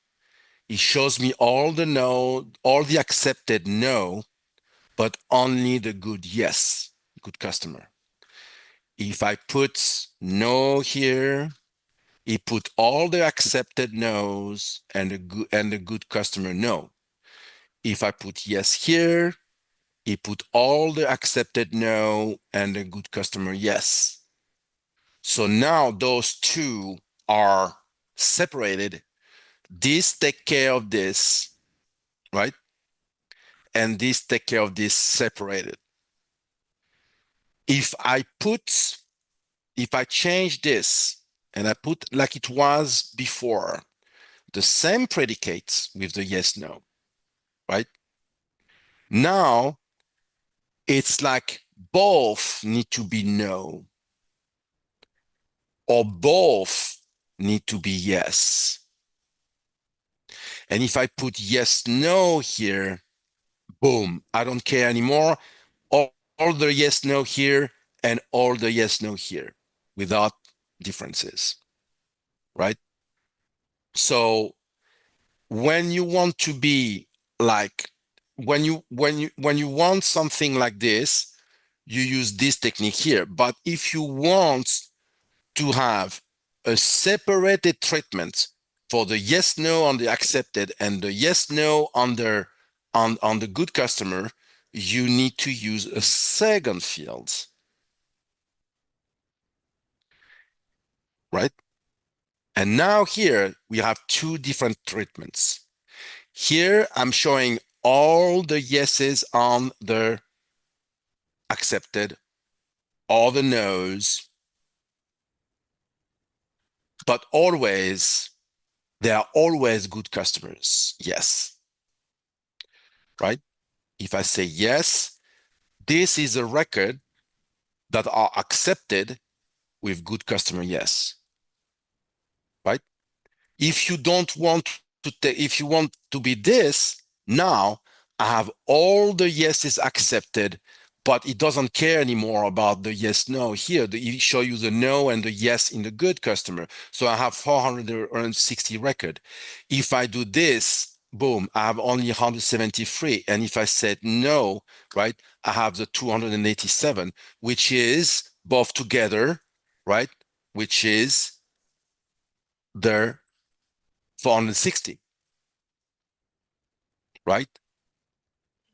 it shows me all the no, all the accepted no, but only the good yes, good customer. If I put no here, it put all the accepted no's and the good customer no. If I put yes here, it put all the accepted no and the good customer yes. So now those two are separated. This take care of this, right? And this take care of this separated. If I change this and I put like it was before, the same predicates with the yes, no, right? Now it's like both need to be no or both need to be yes. And if I put yes, no here, boom, I don't care anymore. All the yes, no here and all the yes, no here without differences, right? So when you want to be like, when you want something like this, you use this technique here. But if you want to have a separated treatment for the yes no on the accepted and the yes no on the good customer, you need to use a second field, right? And now here we have two different treatments. Here I'm showing all the yeses on the accepted, all the no's, but always They are always good customers. Yes. Right? If I say yes, this is a record that are accepted with good customer yes. Right? If you don't want to take, if you want to be this, now I have all the yeses accepted, but it doesn't care anymore about the yes, no. Here, it show you the no and the yes in the good customer. So I have 460 record. If I do this, boom, I have only 173. And if I said no, right, I have the 287, which is both together, right, which is the 460, right?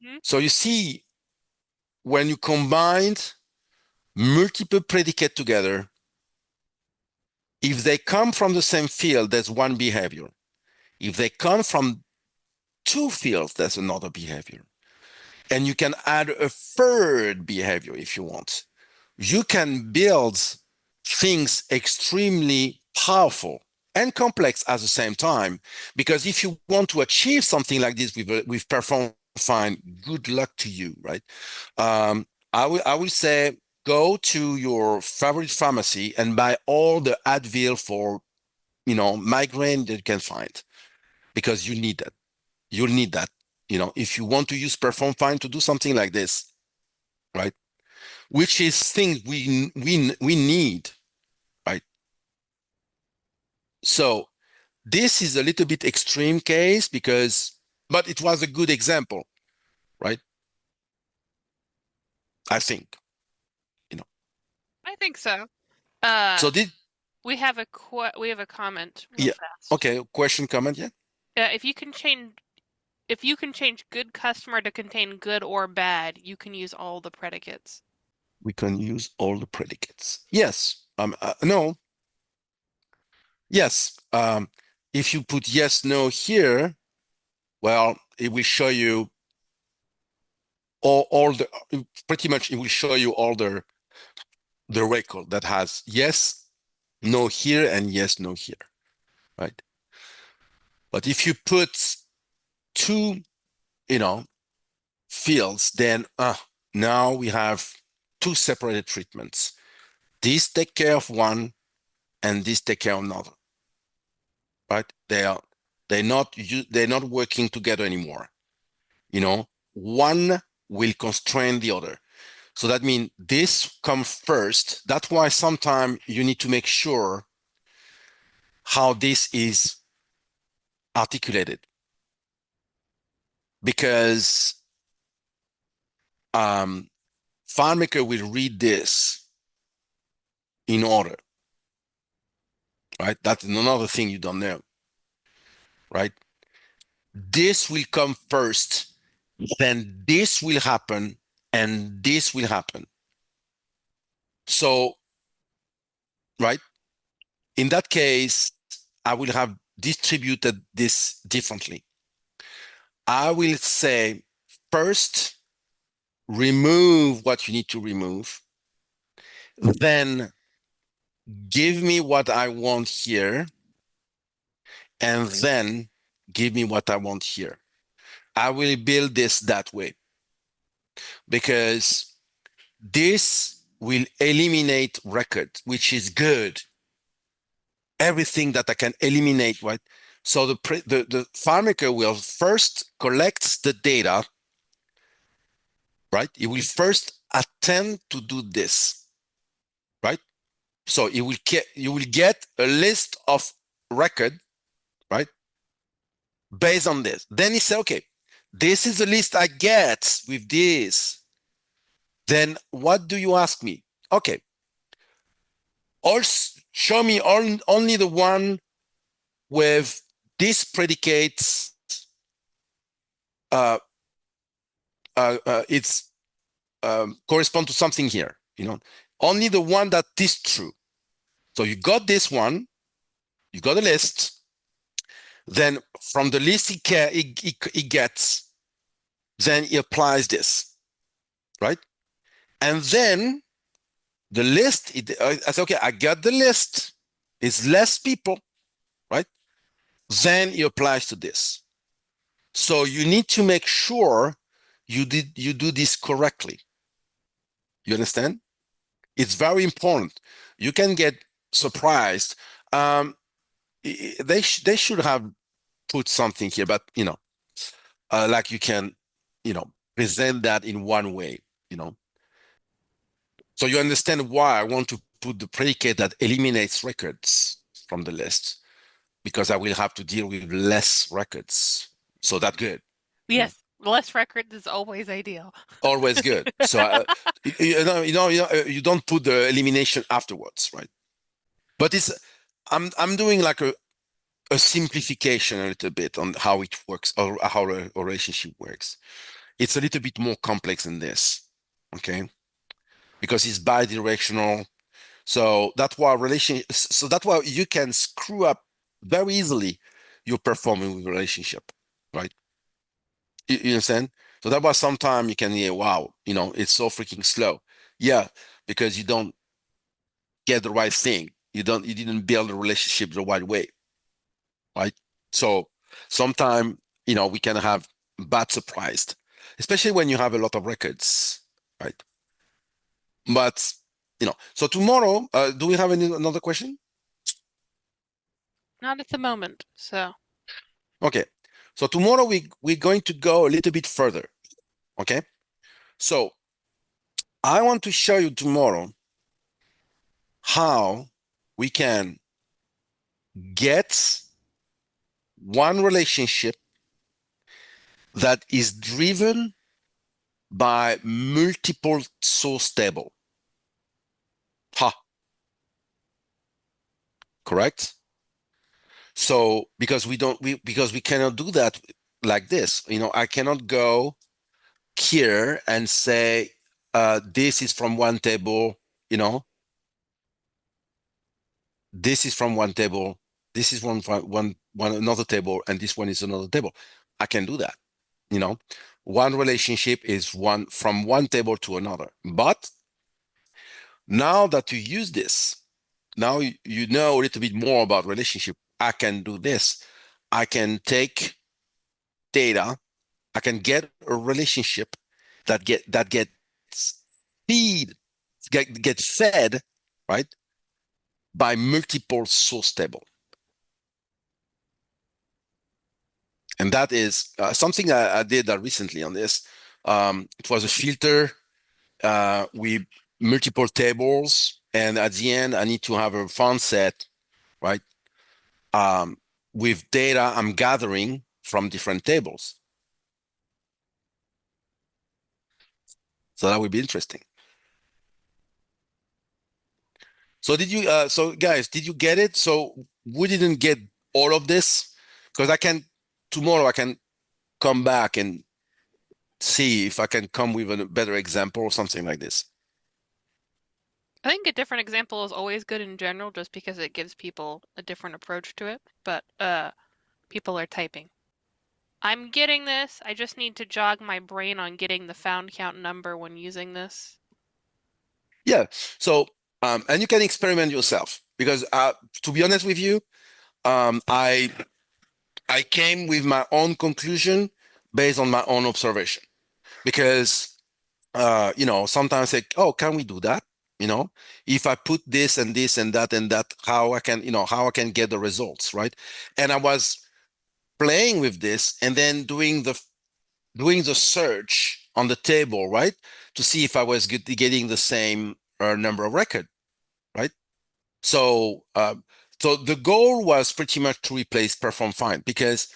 Mhm. So you see, when you combine multiple predicate together, if they come from the same field, there's one behavior. If they come from two fields, there's another behavior. And you can add a third behavior if you want. You can build things extremely powerful and complex at the same time, because if you want to achieve something like this with perform fine, good luck to you, right? I will say go to your favorite pharmacy and buy all the Advil for migraine that you can find, because you need that. You'll need that. If you want to use perform fine to do something like this, right? Which is things we need, right? So this is a little bit extreme case but it was a good example, right? I think, you know. I think so. Uh, So did we have a comment real yeah. fast. Okay, question, comment, yeah. If you can change good customer to contain good or bad, you can use all the predicates. We can use all the predicates. Yes. No. Yes. If you put yes, no here, well, it will show you all the pretty much it will show you all the record that has yes, no here, and yes, no here, right? But if you put two, fields, then now we have two separated treatments. This take care of one, and this take care of another, right? They're not working together anymore. One will constrain the other. So that means this comes first. That's why sometimes you need to make sure how this is articulated, because FileMaker will read this in order, right? That's another thing you don't know, right? This will come first, then this will happen, and this will happen. So, right? In that case, I will have distributed this differently. I will say, first, remove what you need to remove, then give me what I want here, and then give me what I want here. I will build this that way, because this will eliminate record, which is good. Everything that I can eliminate, right? So the FileMaker will first collect the data, right? It will first attempt to do this, right? So you will get a list of record, right? Based on this. Then he said, okay, this is the list I get with this. Then what do you ask me? Okay, also show me only the one with these predicates. It's correspond to something here. Only the one that is true. So you got this one, you got a list. Then from the list he gets, then he applies this, right? And then the list, I say, okay, I got the list. It's less people, right? then it applies to this. So you need to make sure you do this correctly. You understand? It's very important. You can get surprised. They should have put something here, but like you can, present that in one way, So you understand why I want to put the predicate that eliminates records from the list, because I will have to deal with less records. So that's good. Yes, less records is always ideal. Always good. So you don't put the elimination afterwards, right? But I'm doing like a simplification a little bit on how it works, or how a relationship works. It's a little bit more complex than this, okay? Because it's bidirectional. So that's why you can screw up very easily your performing with relationship, right? You understand? So that's why sometimes you can hear, wow, it's so freaking slow. Yeah, because you don't get the right thing. You didn't build a relationship the right way, right? So sometimes, we can have bad surprised, especially when you have a lot of records, right? But, so tomorrow, do we have another question? Not at the moment, so. Okay. So tomorrow we're going to go a little bit further. Okay. So I want to show you tomorrow how we can get one relationship that is driven by multiple source table. Ha. Correct? So because we cannot do that like this, I cannot go here and say this is from one table, this is from one table, this is one another table, and this one is another table. I can do that. One relationship is one from one table to another. But now that you use this, now you know a little bit more about relationship. I can do this. I can take data. I can get a relationship that gets get fed, right, by multiple source table. And that is something I did recently on this. It was a filter with multiple tables, and at the end, I need to have a font set, right, with data I'm gathering from different tables. So that would be interesting. So guys, did you get it? So we didn't get all of this, because tomorrow I can come back and see if I can come with a better example or something like this. I think a different example is always good in general, just because it gives people a different approach to it. But people are typing. I'm getting this. I just need to jog my brain on getting the found count number when using this. Yeah. So, and you can experiment yourself, because to be honest with you, I came with my own conclusion based on my own observation, because sometimes like, oh, can we do that? If I put this and this and that, how I can get the results, right? And I was playing with this and then doing the search on the table, right, to see if I was getting the same number of record, right? So, so the goal was pretty much to replace perform find, because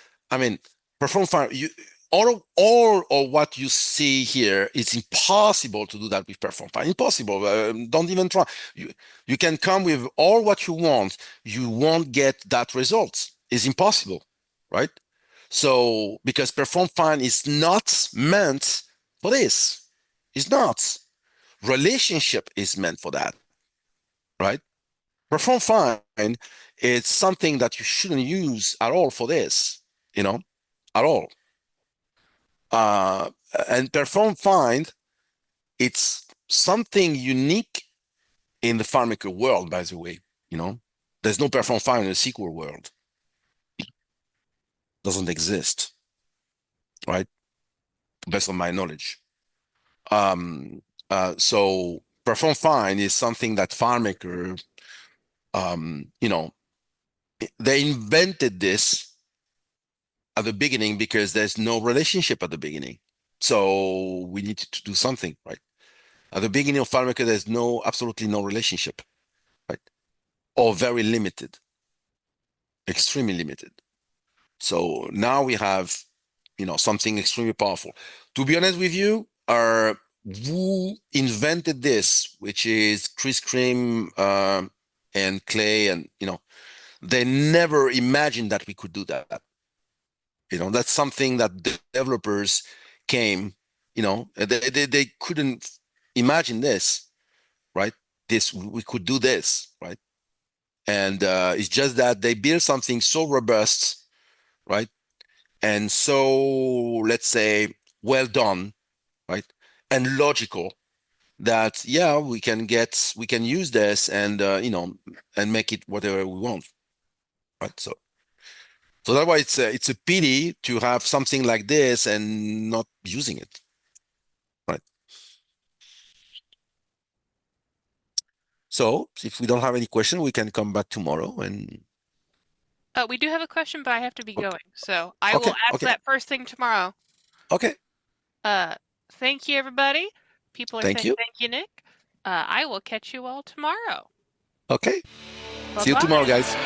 perform find, all of what you see here, it's impossible to do that with perform find. Impossible. Don't even try. You can come with all what you want, you won't get that result. It's impossible, right? So because perform find is not meant for this. It's not. Relationship is meant for that, right? Perform find is something that you shouldn't use at all for this, at all. And perform find, it's something unique in the FileMaker world, by the way. There's no perform find in the SQL world. doesn't exist, right? Based on my knowledge. So perform fine is something that FileMaker, they invented this at the beginning because there's no relationship at the beginning. So we need to do something, right? At the beginning of FileMaker, there's absolutely no relationship, right? Or very limited, extremely limited. So now we have, something extremely powerful. To be honest with you, who invented this, which is Chris Krim and Clay, and they never imagined that we could do that. That's something that the developers came, they couldn't imagine this, right? We could do this, right? And it's just that they built something so robust, right? And so, let's say, well done, right? And logical that, yeah, we can use this and, and make it whatever we want, right? So that's why it's a pity to have something like this and not using it, right? So if we don't have any question, we can come back tomorrow and. We do have a question, but I have to be Okay. going, so I will ask that first thing tomorrow. Okay. Thank you, everybody. People are saying you. thank you, Nick. I will catch you all tomorrow. Okay. Bye-bye. See you tomorrow, guys.